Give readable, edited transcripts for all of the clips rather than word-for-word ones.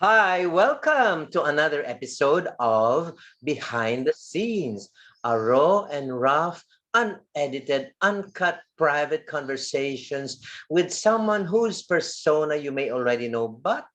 Hi, welcome to another episode of Behind the Scenes, a raw and rough, unedited, uncut private conversations with someone whose persona you may already know, but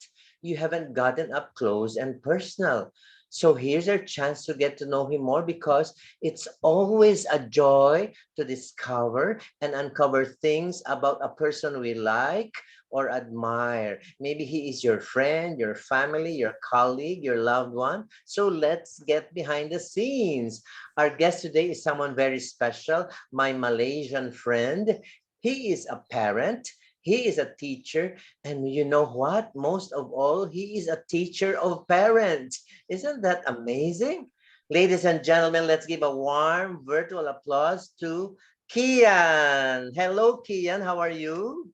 you haven't gotten up close and personal. So here's our chance to get to know him more because it's always a joy to discover and uncover things about a person we like or admire. Maybe he is your friend, your family, your colleague, your loved one. So let's get behind the scenes. Our guest today is someone very special, my Malaysian friend. He is a parent. He is a teacher. And you know what? Most of all, he is a teacher of parents. Isn't that amazing? Ladies and gentlemen, let's give a warm virtual applause to Kian. Hello, Kian. How are you?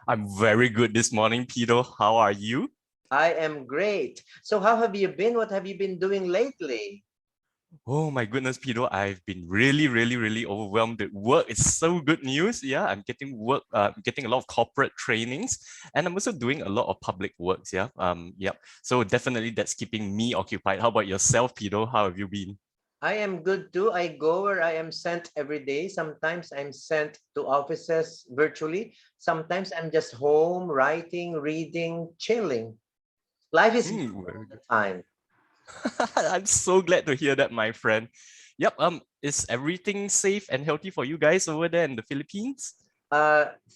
I'm very good this morning, Peter. How are you? I am great. So how have you been? What have you been doing lately? Oh my goodness, Peter, I've been really overwhelmed with work. It's so good news. Yeah, I'm getting work, getting a lot of corporate trainings, and I'm also doing a lot of public works. Yeah. So definitely that's keeping me occupied. How about yourself, Peter? How have you been? I am good too. I go where I am sent every day. Sometimes I'm sent to offices virtually. Sometimes I'm just home, writing, reading, chilling. Life is good Very all the good. time. I'm so glad to hear that, my friend. Yep. Is everything safe and healthy for you guys over there in the Philippines?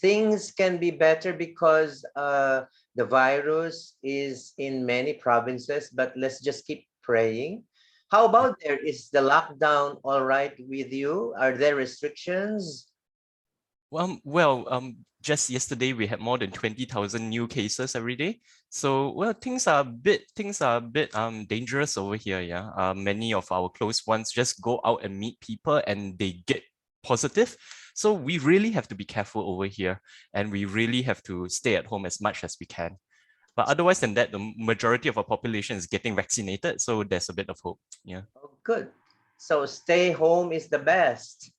Things can be better because the virus is in many provinces, but let's just keep praying. How about there? Is the lockdown all right with you? Are there restrictions? Just yesterday we had more than 20,000 new cases every day. So, well, things are a bit dangerous over here. Yeah, many of our close ones just go out and meet people and they get positive. So we really have to be careful over here, and we really have to stay at home as much as we can. But otherwise than that, the majority of our population is getting vaccinated, so there's a bit of hope. Yeah. Oh, good. So stay home is the best.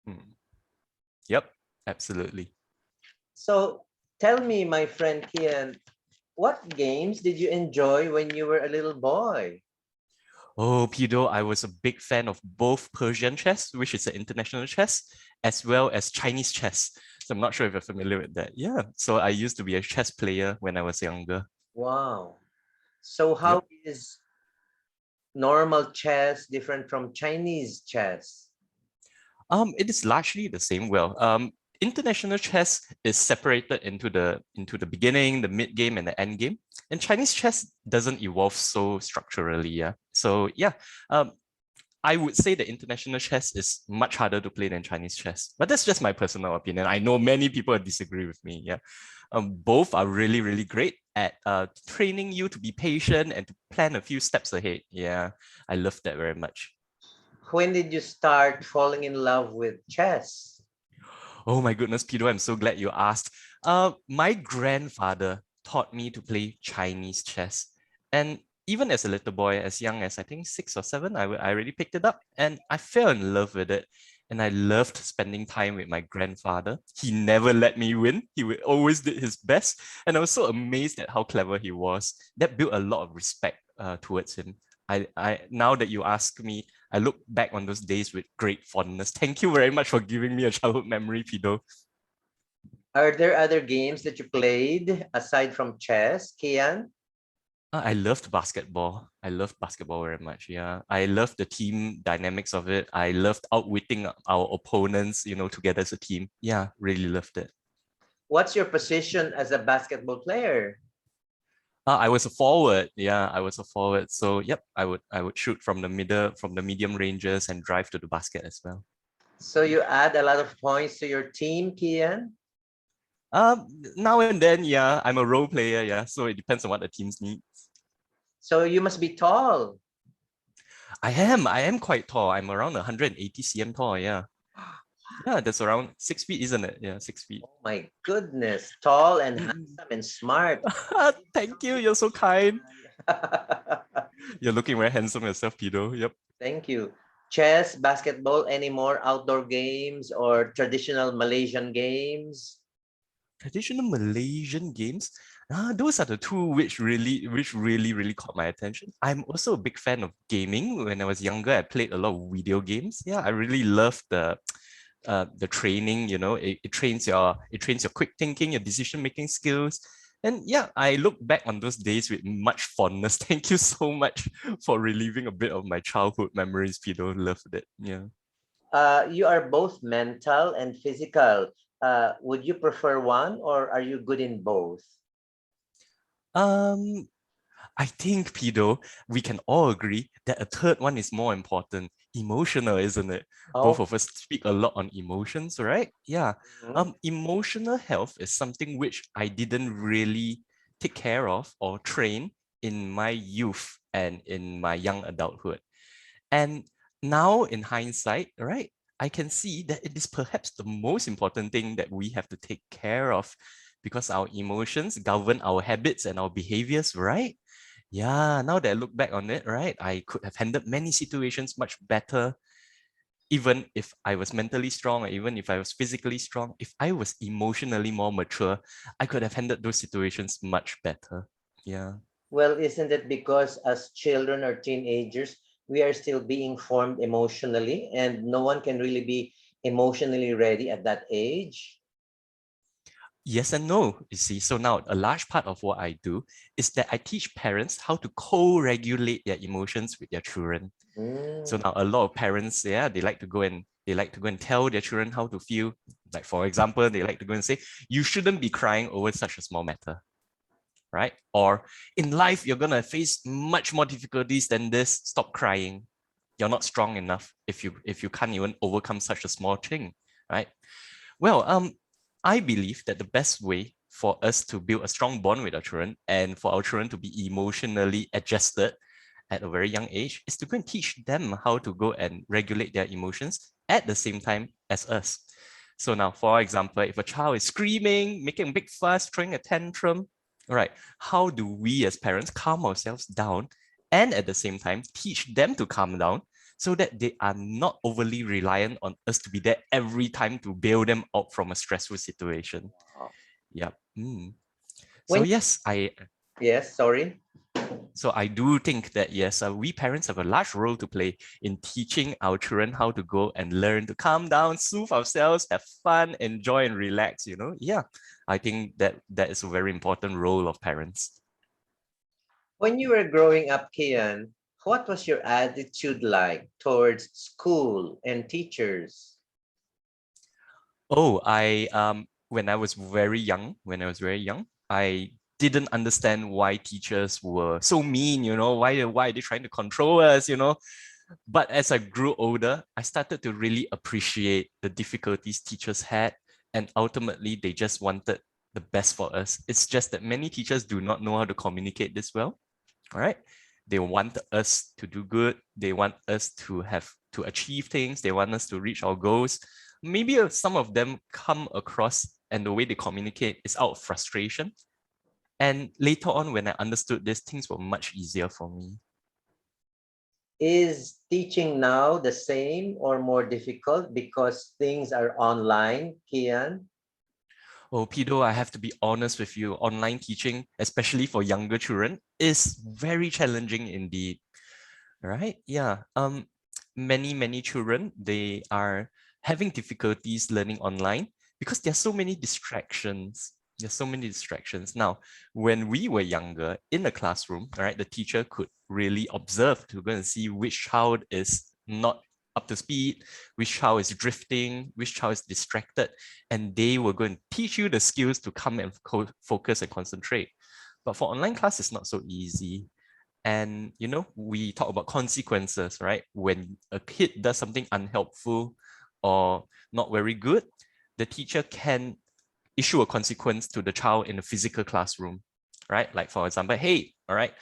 Mm. Yep. Absolutely. So tell me, my friend Kian, what games did you enjoy when you were a little boy? Oh, Pedo, I was a big fan of both Persian chess, which is an international chess, as well as Chinese chess. So I'm not sure if you're familiar with that. Yeah. So I used to be a chess player when I was younger. Wow. So Yep. how is normal chess different from Chinese chess? It is largely the same. International chess is separated into the beginning, the mid game, and the end game. And Chinese chess doesn't evolve so structurally. Yeah. So yeah, um, I would say that international chess is much harder to play than Chinese chess, but that's just my personal opinion. I know many people disagree with me. Yeah, both are really great at training you to be patient and to plan a few steps ahead. Yeah, I love that very much. When did you start falling in love with chess? Oh my goodness, Peter, I'm so glad you asked. My grandfather taught me to play Chinese chess. And even as a little boy, as young as I think 6 or 7, I already picked it up and I fell in love with it. And I loved spending time with my grandfather. He never let me win. Always did his best. And I was so amazed at how clever he was. That built a lot of respect towards him. Now that you ask me, I look back on those days with great fondness. Thank you very much for giving me a childhood memory, Pido. Are there other games that you played aside from chess, Kian? I loved basketball. I loved basketball very much. Yeah. I loved the team dynamics of it. I loved outwitting our opponents, together as a team. Yeah, really loved it. What's your position as a basketball player? I was a forward. Yeah, I was a forward. So yep, I would shoot from the middle, from the medium ranges and drive to the basket as well. So you add a lot of points to your team, Kian? Now and then, yeah, I'm a role player, yeah. So it depends on what the teams need. So you must be tall. I am quite tall. I'm around 180 cm tall. Yeah. Yeah, that's around 6 feet, isn't it? Yeah, 6 feet. Oh my goodness, tall and Mm. handsome and smart. Thank you. You're so kind. You're looking very handsome yourself, Pido. Yep. Thank you. Chess, basketball, any more outdoor games or traditional Malaysian games? traditional Malaysian games. Those are the two which really caught my attention. I'm also a big fan of gaming. When I was younger, I played a lot of video games. Yeah, I really love the training. You know, it trains your quick thinking, your decision making skills. And yeah, I look back on those days with much fondness. Thank you so much for relieving a bit of my childhood memories, Peter. Loved it. Yeah. You are both mental and physical. Would you prefer one or are you good in both? Um, I think, Pido, we can all agree that a third one is more important. Emotional, isn't it? Both Oh, of us speak a lot on emotions, right? Yeah. mhm. Emotional health is something which I didn't really take care of or train in my youth and in my young adulthood. And now, in hindsight, right, I can see that it is perhaps the most important thing that we have to take care of because our emotions govern our habits and our behaviors, right? Yeah, now that I look back on it, right, I could have handled many situations much better, even if I was mentally strong, or even if I was physically strong. If I was emotionally more mature, I could have handled those situations much better. Yeah. Well, isn't it because as children or teenagers, we are still being formed emotionally and no one can really be emotionally ready at that age? Yes and no, you see. So now a large part of what I do is that I teach parents how to co-regulate their emotions with their children. So Mm. now a lot of parents, yeah, they like to go and tell their children how to feel. Like for example, they like to go and say, you shouldn't be crying over such a small matter, right? Or in life, you're gonna face much more difficulties than this. Stop crying. You're not strong enough if you can't even overcome such a small thing, right? Well, I believe that the best way for us to build a strong bond with our children and for our children to be emotionally adjusted at a very young age is to go and teach them how to go and regulate their emotions at the same time as us. So now, for example, if a child is screaming, making a big fuss, throwing a tantrum, all right, how do we as parents calm ourselves down and at the same time teach them to calm down so that they are not overly reliant on us to be there every time to bail them out from a stressful situation. Wow. Yep. So When yes, yes, sorry. I do think that yes, we parents have a large role to play in teaching our children how to go and learn to calm down, soothe ourselves, have fun, enjoy, and relax. Yeah, I think that is a very important role of parents. When you were growing up, Kian, what was your attitude like towards school and teachers? Oh, when I was very young, I didn't understand why teachers were so mean, why are they trying to control us. But as I grew older, I started to really appreciate the difficulties teachers had, and ultimately they just wanted the best for us. It's just that many teachers do not know how to communicate this well. All right. They want us to do good. They want us to achieve things. They want us to reach our goals. Maybe some of them come across and the way they communicate is out of frustration. And later on, when I understood this, things were much easier for me. Is teaching now the same or more difficult because things are online, Kian? Oh, Pido, I have to be honest with you. Online teaching, especially for younger children, is very challenging indeed. Right? Yeah. Many children, they are having difficulties learning online because there are so many distractions. There's so many distractions. Now, when we were younger in the classroom, all right, the teacher could really observe to go and see which child is not up to speed, which child is drifting, which child is distracted, and they were going to teach you the skills to come and focus and concentrate. But for online class, it's not so easy. And we talk about consequences, right? When a kid does something unhelpful or not very good, the teacher can issue a consequence to the child in a physical classroom, right? Like for example, hey, all right,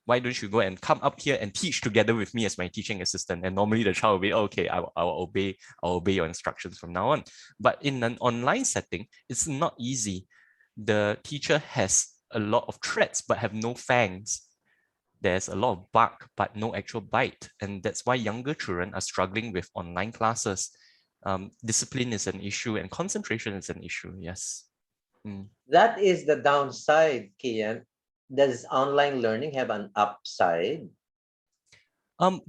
why don't you go and come up here and teach together with me as my teaching assistant? And normally the child will be, okay, I'll obey your instructions from now on. But in an online setting, it's not easy. The teacher has a lot of threats but have no fangs. There's a lot of bark but no actual bite, and that's why younger children are struggling with online classes. Discipline is an issue and concentration is an issue. Yes. Mm. That is the downside, Kian. Does online learning have an upside?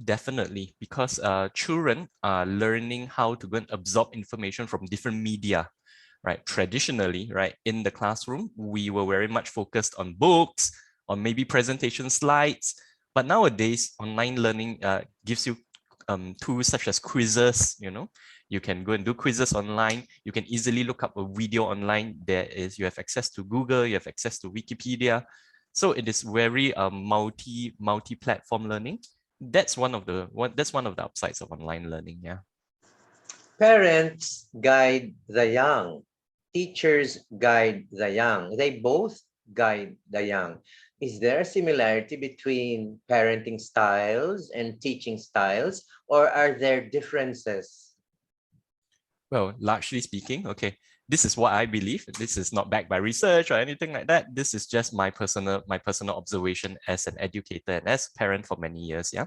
Definitely, because children are learning how to go and absorb information from different media, right? Traditionally, right, in the classroom, we were very much focused on books, on maybe presentation slides, but nowadays, online learning gives you tools such as quizzes, you know, you can go and do quizzes online. You can easily look up a video online. You have access to Google, you have access to Wikipedia. So it is very multi-platform learning. That's one of the upsides of online learning. Yeah. Parents guide the young, teachers guide the young. They both guide the young. Is there a similarity between parenting styles and teaching styles, or are there differences? Well, largely speaking, okay, this is what I believe. This is not backed by research or anything like that. This is just my personal observation as an educator and as a parent for many years. Yeah.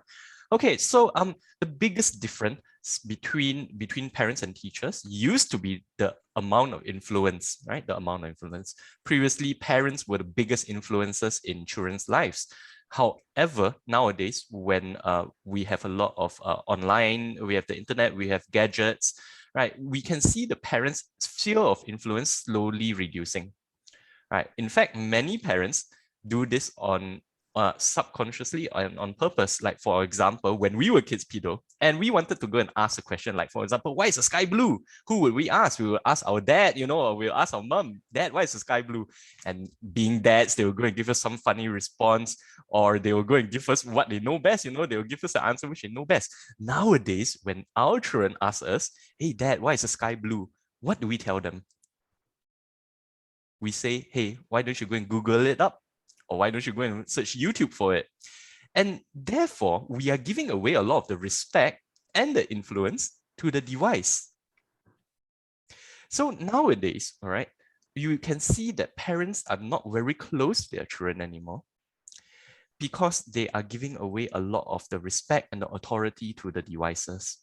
Okay, so the biggest difference between parents and teachers used to be the amount of influence, right? The amount of influence. Previously, parents were the biggest influencers in children's lives. However, nowadays, when we have a lot of online, we have the internet, we have gadgets, right? We can see the parents' sphere of influence slowly reducing, right? In fact, many parents do this on subconsciously on purpose. Like for example, when we were kids, pedo, and we wanted to go and ask a question, like for example, why is the sky blue? Who would we ask? We would ask our dad, you know, or we'll ask our mom, Dad, why is the sky blue? And being dads, they will go and give us some funny response, or they will go and give us what they know best, you know, they will give us the answer which they know best. Nowadays, when our children ask us, hey dad, why is the sky blue? What do we tell them? We say, hey, why don't you go and Google it up? Or why don't you go and search YouTube for it? And therefore, we are giving away a lot of the respect and the influence to the device. So nowadays, all right, you can see that parents are not very close to their children anymore because they are giving away a lot of the respect and the authority to the devices.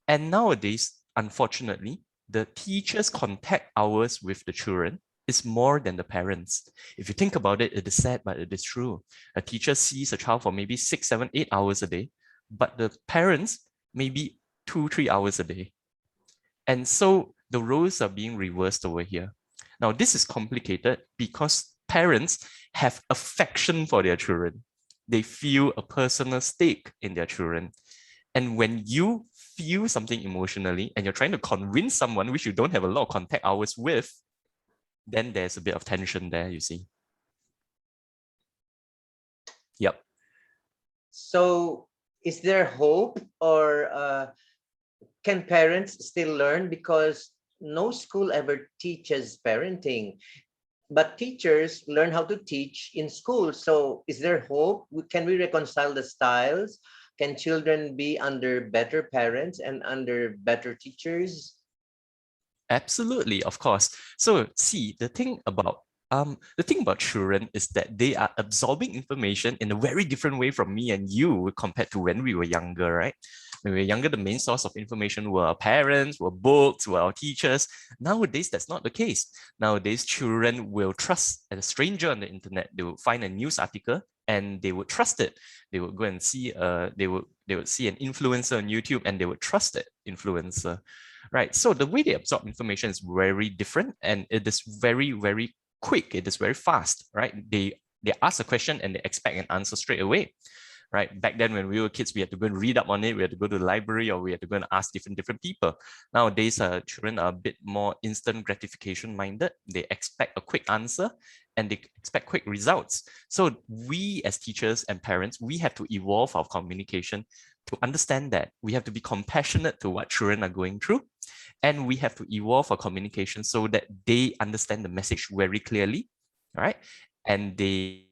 And nowadays, unfortunately, the teachers' contact hours with the children is more than the parents. If you think about it, it is sad, but it is true. A teacher sees a child for maybe 6, 7, 8 hours a day, but the parents maybe 2, 3 hours a day. And so the roles are being reversed over here. Now, this is complicated because parents have affection for their children. They feel a personal stake in their children. And when you feel something emotionally and you're trying to convince someone which you don't have a lot of contact hours with, then there's a bit of tension there, you see. Yep. So, is there hope, or can parents still learn? Because no school ever teaches parenting, but teachers learn how to teach in school. So, is there hope? Can we reconcile the styles? Can children be under better parents and under better teachers? Absolutely, of course. So see, the thing about children is that they are absorbing information in a very different way from me and you compared to when we were younger, right? When we were younger, the main source of information were our parents, were books, were our teachers. Nowadays, that's not the case. Nowadays, children will trust a stranger on the internet. They will find a news article and they would trust it. They would go and see they would see an influencer on YouTube and they would trust that influencer, right? So the way they absorb information is very different and it is very, very quick. It is very fast, right? They ask a question and they expect an answer straight away, right? Back then when we were kids, we had to go and read up on it. We had to go to the library or we had to go and ask different people. Nowadays, children are a bit more instant gratification minded. They expect a quick answer and they expect quick results. So we as teachers and parents, we have to evolve our communication to understand that. We have to be compassionate to what children are going through. And we have to evolve our communication so that they understand the message very clearly, all right? And they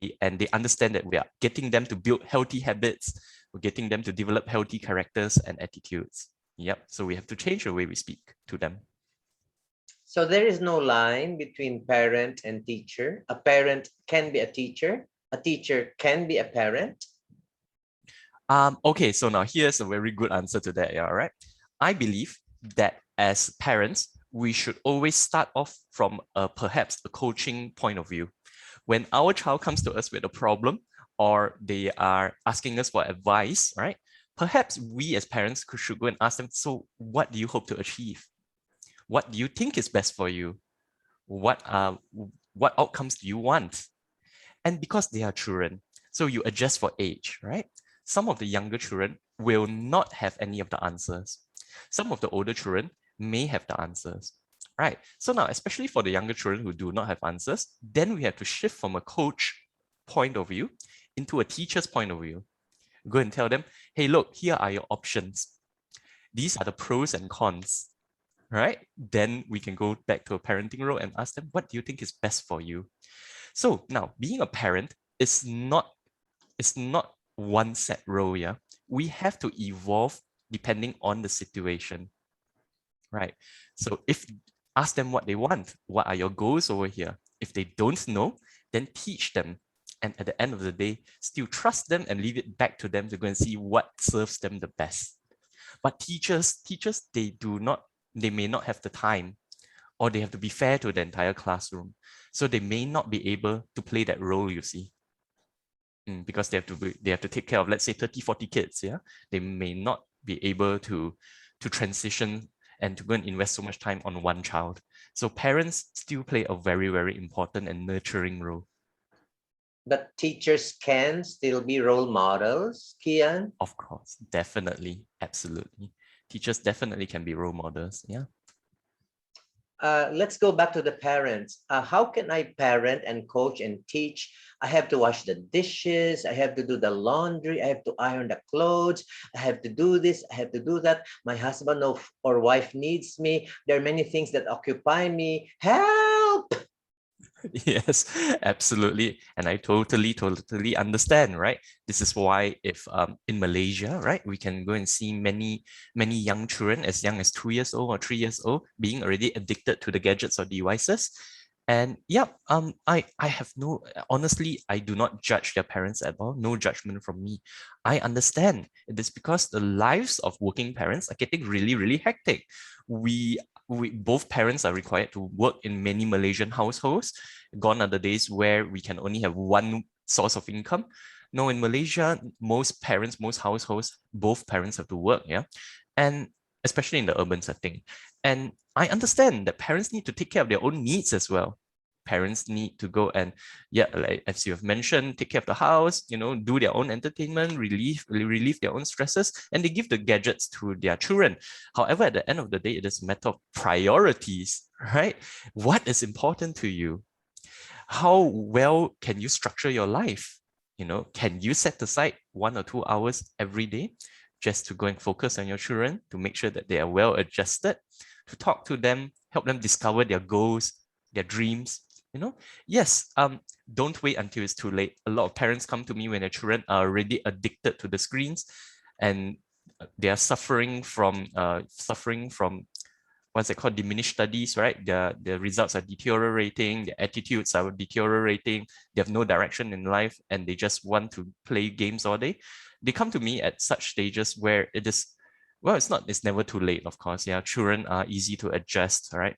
understand that we are getting them to build healthy habits, we're getting them to develop healthy characters and attitudes. Yep. So we have to change the way we speak to them. So there is no line between parent and teacher. A parent can be a teacher can be a parent. Okay, so now here's a very good answer to that. Yeah, all right. I believe that as parents, we should always start off from perhaps a coaching point of view. When our child comes to us with a problem or they are asking us for advice, right? Perhaps we as parents should go and ask them, so what do you hope to achieve? What do you think is best for you? What outcomes do you want? And because they are children, so you adjust for age, right? Some of the younger children will not have any of the answers. Some of the older children may have the answers, right? So now, especially for the younger children who do not have answers, then we have to shift from a coach point of view into a teacher's point of view. Go and tell them, hey, look, here are your options. These are the pros and cons, right? Then we can go back to a parenting role and ask them, what do you think is best for you? So now being a parent is not one set role, yeah. We have to evolve depending on the situation, right? So if ask them what they want, what are your goals over here? If they don't know, then teach them. And at the end of the day, still trust them and leave it back to them to go and see what serves them the best. But teachers, they may not have the time, or they have to be fair to the entire classroom. So they may not be able to play that role, you see. Because they have to take care of, let's say, 30, 40 kids, yeah? They may not be able to transition and to go and invest so much time on one child. So parents still play a very, very important and nurturing role. But teachers can still be role models, Kian? Of course, definitely, absolutely. Teachers definitely can be role models, yeah. Let's go back to the parents. How can I parent and coach and teach? I have to wash the dishes. I have to do the laundry. I have to iron the clothes. I have to do this. I have to do that. My husband or wife needs me. There are many things that occupy me. Help! Yes, absolutely. And I totally understand, right? This is why if in Malaysia, right, we can go and see many young children as young as 2 years old or 3 years old being already addicted to the gadgets or devices. And yeah, I have no, honestly, I do not judge their parents at all. No judgment from me. I understand. It is because the lives of working parents are getting really, really hectic. We both parents are required to work in many Malaysian households. Gone are the days where we can only have one source of income. No, in Malaysia, most parents, most households, both parents have to work, yeah, and especially in the urban setting. And I understand that parents need to take care of their own needs as well. Parents need to go and, yeah, like as you have mentioned, take care of the house, do their own entertainment, relieve their own stresses, and they give the gadgets to their children. However, at the end of the day, it is a matter of priorities, right? What is important to you? How well can you structure your life? Can you set aside 1 or 2 hours every day just to go and focus on your children, to make sure that they are well adjusted, to talk to them, help them discover their goals, their dreams? Yes, don't wait until it's too late. A lot of parents come to me when their children are already addicted to the screens, and they are suffering from what's it called, diminished studies, right? The results are deteriorating, their attitudes are deteriorating, they have no direction in life, and they just want to play games all day. They come to me at such stages where it is, well, it's never too late, of course. Yeah, children are easy to adjust, right?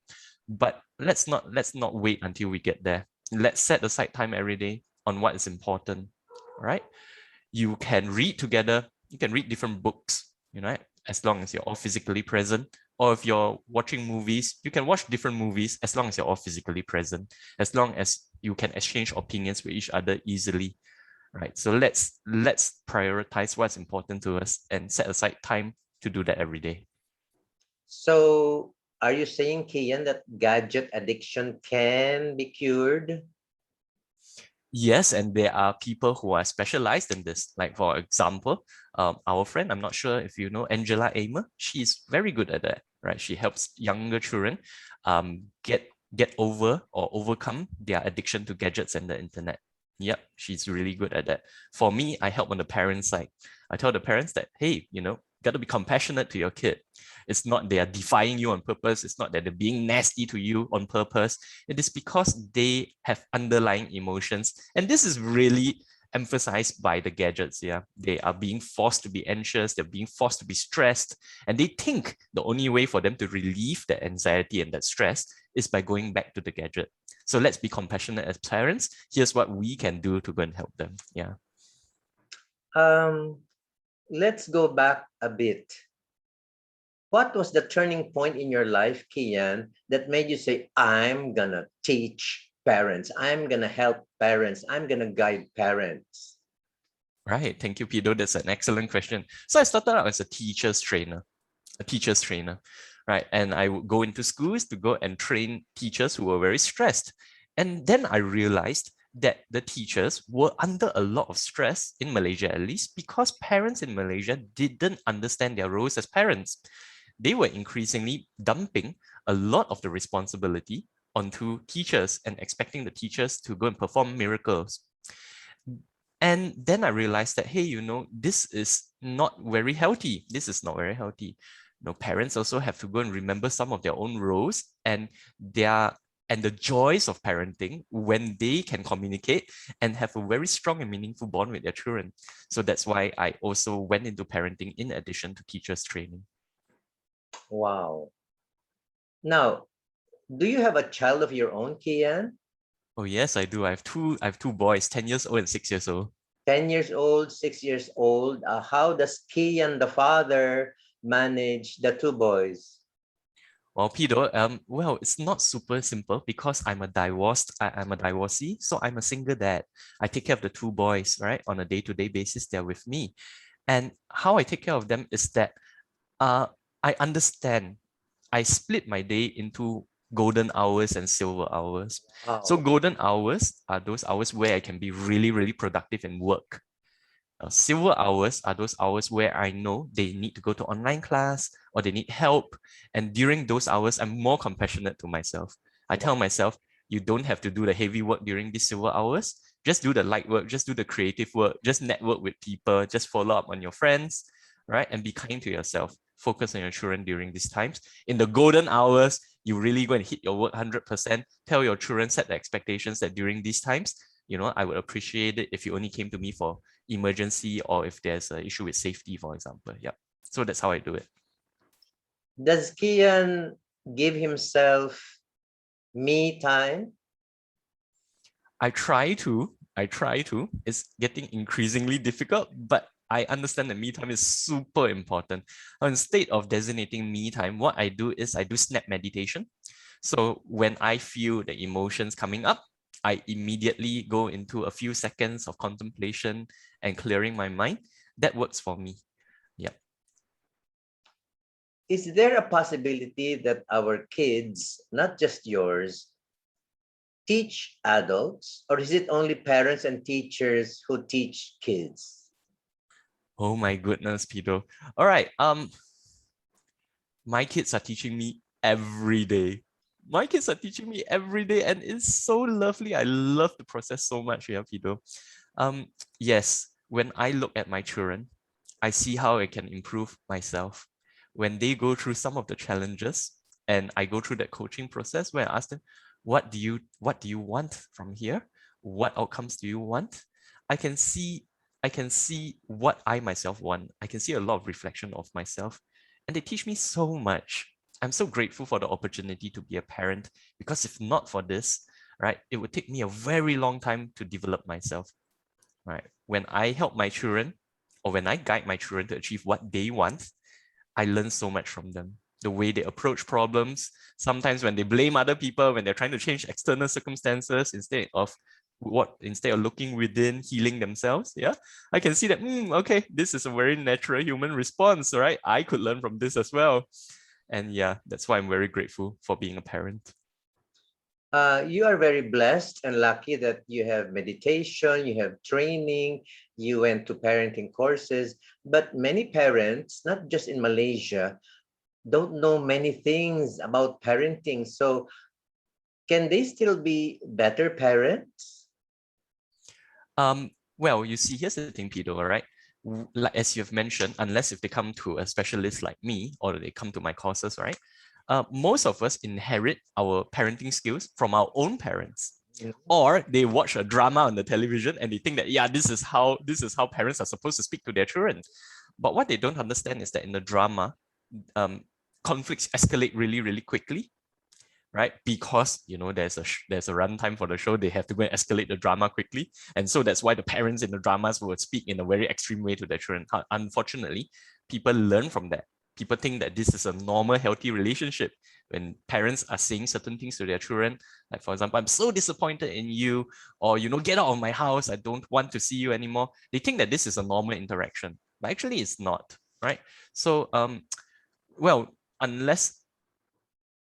But let's not wait until we get there. Let's set aside time every day on what is important, right? You can read together, you can read different books, right? As long as you're all physically present. Or if you're watching movies, you can watch different movies as long as you're all physically present, as long as you can exchange opinions with each other easily, right? So let's prioritize what's important to us and set aside time to do that every day. So, are you saying, Kian, that gadget addiction can be cured? Yes, and there are people who are specialized in this. Like, for example, our friend, I'm not sure if you know Angela Amer, she's very good at that, right? She helps younger children get over or overcome their addiction to gadgets and the internet. Yep, she's really good at that. For me, I help on the parent side. I tell the parents that, hey, got to be compassionate to your kid. It's not they are defying you on purpose. It's not that they're being nasty to you on purpose. It is because they have underlying emotions. And this is really emphasized by the gadgets. Yeah, they are being forced to be anxious, they're being forced to be stressed, and they think the only way for them to relieve that anxiety and that stress is by going back to the gadget. So let's be compassionate as parents. Here's what we can do to go and help them. Yeah. Um, let's go back a bit. What was the turning point in your life, Kian, that made you say, I'm gonna teach parents, I'm gonna help parents, I'm gonna guide parents? Right. Thank you, Pido. That's an excellent question. So I started out as a teacher's trainer, right? And I would go into schools to go and train teachers who were very stressed. And then I realized that the teachers were under a lot of stress in Malaysia, at least, because parents in Malaysia didn't understand their roles as parents. They were increasingly dumping a lot of the responsibility onto teachers and expecting the teachers to go and perform miracles. And then I realized that, hey, this is not very healthy. This is not very healthy. Parents also have to go and remember some of their own roles and the joys of parenting when they can communicate and have a very strong and meaningful bond with their children. So that's why I also went into parenting in addition to teachers training. Wow. Now, do you have a child of your own, Kian? Oh yes, I do. I have two boys, 10 years old and 6 years old. 10 years old, 6 years old. How does Kian, the father, manage the two boys? Well, Peter, well, it's not super simple because I'm a divorcee, so I'm a single dad. I take care of the two boys, right? On a day-to-day basis, they're with me. And how I take care of them is that uh, I understand. I split my day into golden hours and silver hours. So Wow. golden hours are those hours where I can be really, really productive and work. Silver hours are those hours where I know they need to go to online class or they need help. And during those hours, I'm more compassionate to myself. I tell Wow. myself, you don't have to do the heavy work during these silver hours. Just do the light work, just do the creative work, just network with people, just follow up on your friends, right? And be kind to yourself. Focus on your children during these times. In the golden hours, you really go and hit your work 100%. Tell your children, set the expectations that during these times, I would appreciate it if you only came to me for emergency or if there's an issue with safety, for example. Yeah. So that's how I do it. Does Kian give himself me time? I try to. It's getting increasingly difficult, but I understand that me time is super important. Instead of designating me time, what I do is I do snap meditation. So when I feel the emotions coming up, I immediately go into a few seconds of contemplation and clearing my mind. That works for me. Yeah. Is there a possibility that our kids, not just yours, teach adults, or is it only parents and teachers who teach kids? Oh my goodness, Peter. All right. My kids are teaching me every day. My kids are teaching me every day, and it's so lovely. I love the process so much, yeah, Peter. Um, yes, when I look at my children, I see how I can improve myself. When they go through some of the challenges, and I go through that coaching process where I ask them, what do you want from here? What outcomes do you want? I can see I can see what I myself want. I can see a lot of reflection of myself, and they teach me so much. I'm so grateful for the opportunity to be a parent because if not for this, right, it would take me a very long time to develop myself. Right. When I help my children or when I guide my children to achieve what they want, I learn so much from them. The way they approach problems, sometimes when they blame other people, when they're trying to change external circumstances instead of looking within, healing themselves. Yeah. I can see that, okay, this is a very natural human response, right? I could learn from this as well. And yeah, that's why I'm very grateful for being a parent. You are very blessed and lucky that you have meditation, you have training, you went to parenting courses. But many parents, not just in Malaysia, don't know many things about parenting. So, can they still be better parents? Well, you see, here's the thing, Peter, all right? Like as you've mentioned, unless if they come to a specialist like me or they come to my courses, right? Most of us inherit our parenting skills from our own parents. Mhm. Or they watch a drama on the television and they think that, yeah, this is how parents are supposed to speak to their children. But what they don't understand is that in the drama, um, conflicts escalate really, really quickly, right? Because there's a runtime for the show, they have to go and escalate the drama quickly, and so that's why the parents in the dramas will speak in a very extreme way to their children. Unfortunately, people learn from that. People think that this is a normal, healthy relationship. When parents are saying certain things to their children, like for example, I'm so disappointed in you, or get out of my house, I don't want to see you anymore. They think that this is a normal interaction, but actually it's not, right? So well, unless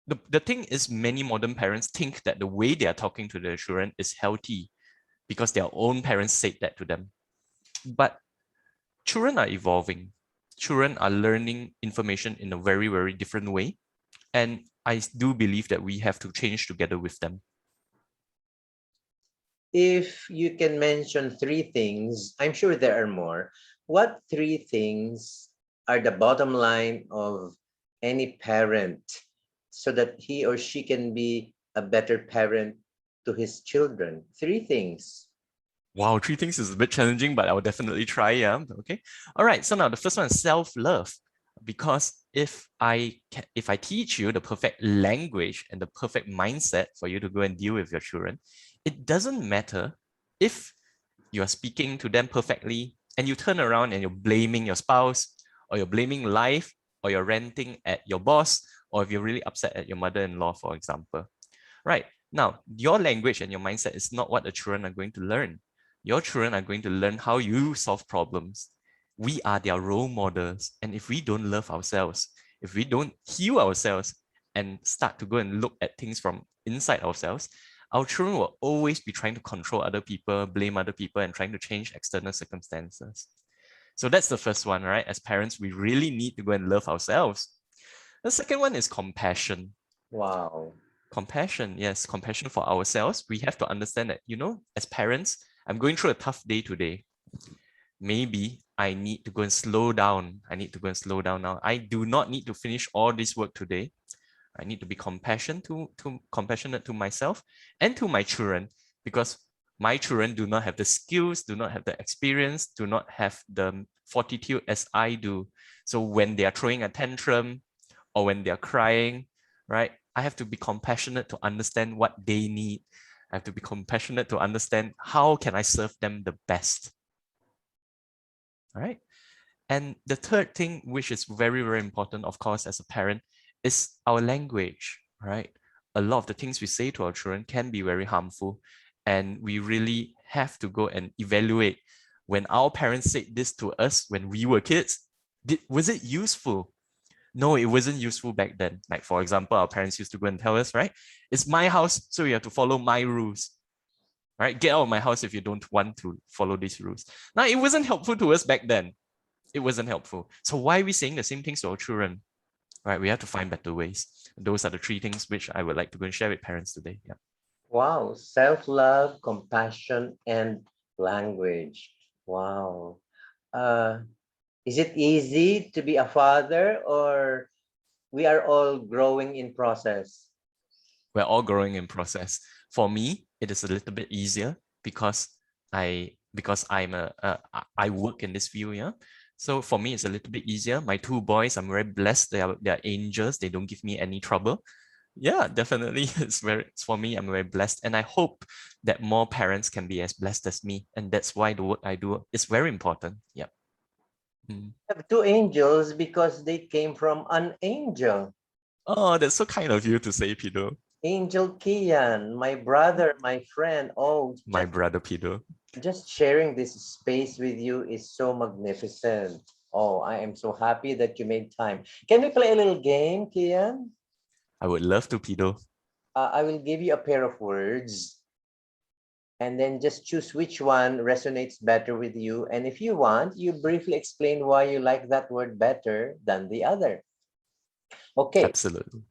the thing is, many modern parents think that the way they are talking to their children is healthy because their own parents said that to them. But children are evolving. Children are learning information in a very, very different way. And I do believe that we have to change together with them. If you can mention three things, I'm sure there are more. What three things are the bottom line of any parent so that he or she can be a better parent to his children? Three things. Wow, three things is a bit challenging, but I will definitely try. Yeah. Okay. All right. So now the first one is self-love. Because if I teach you the perfect language and the perfect mindset for you to go and deal with your children, it doesn't matter if you are speaking to them perfectly and you turn around and you're blaming your spouse, or you're blaming life, or you're ranting at your boss, or if you're really upset at your mother-in-law, for example. Right. Now, your language and your mindset is not what the children are going to learn. Your children are going to learn how you solve problems. We are their role models. And if we don't love ourselves, if we don't heal ourselves and start to go and look at things from inside ourselves, our children will always be trying to control other people, blame other people, and trying to change external circumstances. So that's the first one, right? As parents, we really need to go and love ourselves. The second one is compassion. Wow. Compassion, yes, compassion for ourselves. We have to understand that, as parents, I'm going through a tough day today. Maybe I need to go and slow down. I need to go and slow down now. I do not need to finish all this work today. I need to be compassionate to myself and to my children, because my children do not have the skills, do not have the experience, do not have the fortitude as I do. So when they are throwing a tantrum or when they are crying, right, I have to be compassionate to understand what they need. I have to be compassionate to understand how can I serve them the best. All right. And the third thing, which is very, very important, of course, as a parent, is our language, right? A lot of the things we say to our children can be very harmful. And we really have to go and evaluate, when our parents said this to us when we were kids, was it useful? No, it wasn't useful back then. Like, for example, our parents used to go and tell us, right? It's my house, so you have to follow my rules. Right? Get out of my house if you don't want to follow these rules. Now, it wasn't helpful to us back then. It wasn't helpful. So why are we saying the same things to our children? Right? We have to find better ways. Those are the three things which I would like to go and share with parents today. Yeah. Wow. Self-love, compassion, and language. Wow. Uh, is it easy to be a father, or we are all growing in process? We're all growing in process. For me, it is a little bit easier because I work in this field, yeah. So for me, it's a little bit easier. My two boys, I'm very blessed. They are angels. They don't give me any trouble. Yeah, definitely. It's for me, I'm very blessed. And I hope that more parents can be as blessed as me. And that's why the work I do is very important. Yeah. Mm. Have two angels because they came from an angel. Oh, that's so kind of you to say, Pido. Angel Kian, my brother, my friend. Oh, My brother Pido. just sharing this space with you is so magnificent. Oh, I am so happy that you made time. Can we play a little game, Kian? I would love to, Pido. I will give you a pair of words and then just choose which one resonates better with you. And if you want, you briefly explain why you like that word better than the other. Okay. Absolutely.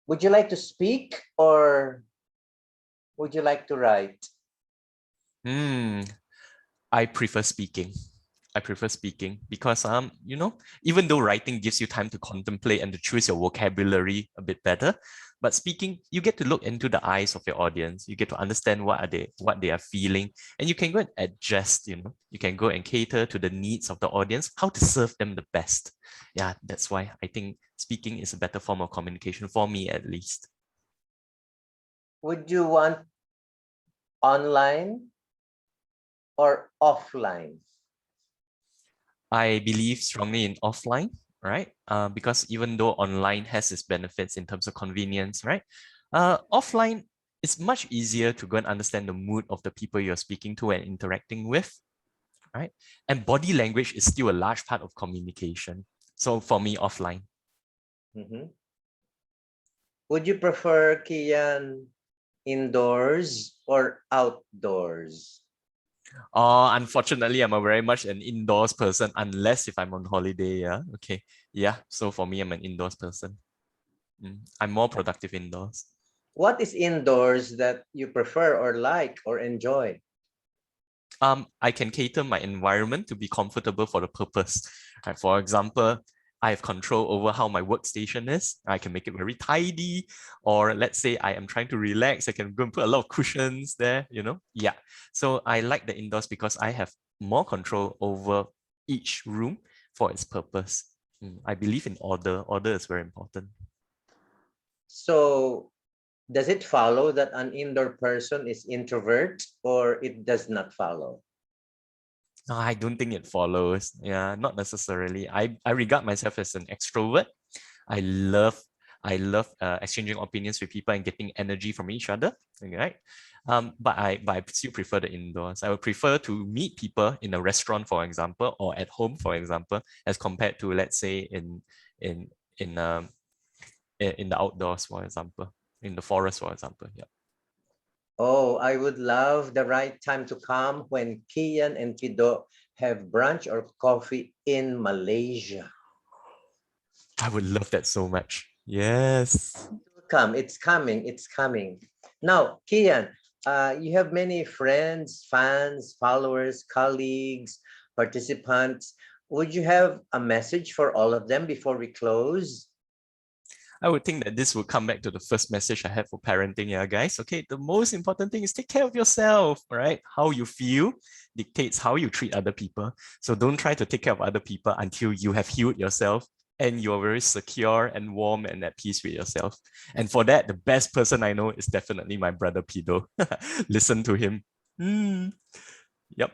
Would you like to speak or would you like to write? Hmm. I prefer speaking. I prefer speaking because even though writing gives you time to contemplate and to choose your vocabulary a bit better, But speaking, you get to look into the eyes of your audience. You get to understand what they are feeling, and you can go and adjust. You can go and cater to the needs of the audience, how to serve them the best. Yeah, that's why I think speaking is a better form of communication for me, at least. Would you want online or offline? I believe strongly in offline, right? Because even though online has its benefits in terms of convenience, right? Offline, it's much easier to go and understand the mood of the people you're speaking to and interacting with, right? And body language is still a large part of communication. So for me, offline. Mhm. Would you prefer, Kian, indoors or outdoors? Unfortunately, I'm a very much an indoors person, unless if I'm on holiday. Yeah. Okay. Yeah. So for me, I'm an indoors person. I'm more productive indoors. What is indoors that you prefer or like or enjoy? I can cater my environment to be comfortable for the purpose. Right? For example, I have control over how my workstation is. I can make it very tidy. Or let's say I am trying to relax, I can go and put a lot of cushions there. Yeah. So I like the indoors because I have more control over each room for its purpose. I believe in order. Order is very important. So, does it follow that an indoor person is introvert or it does not follow? No, I don't think it follows. Yeah, not necessarily. I regard myself as an extrovert. I love exchanging opinions with people and getting energy from each other. Right. But I still prefer the indoors. I would prefer to meet people in a restaurant, for example, or at home, for example, as compared to, let's say, in in um in the outdoors, for example, in the forest, for example. Yeah. Oh, I would love the right time to come when Kian and Kido have brunch or coffee in Malaysia. I would love that so much. Yes. Come, it's coming, it's coming. Now, Kian, you have many friends, fans, followers, colleagues, participants. Would you have a message for all of them before we close? I would think that this would come back to the first message I had for parenting, yeah, guys. Okay, the most important thing is take care of yourself, right? How you feel dictates how you treat other people. So don't try to take care of other people until you have healed yourself and you're very secure and warm and at peace with yourself. And for that, the best person I know is definitely my brother Pido. Listen to him. Yep.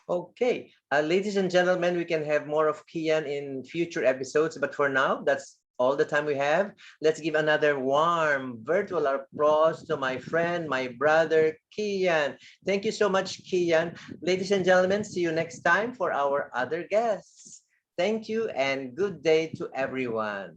Okay, ladies and gentlemen, we can have more of Kian in future episodes, but for now, that's all the time we have. Let's give another warm virtual applause to my friend, my brother, Kian. Thank you so much, Kian. Ladies and gentlemen, see you next time for our other guests. Thank you and good day to everyone.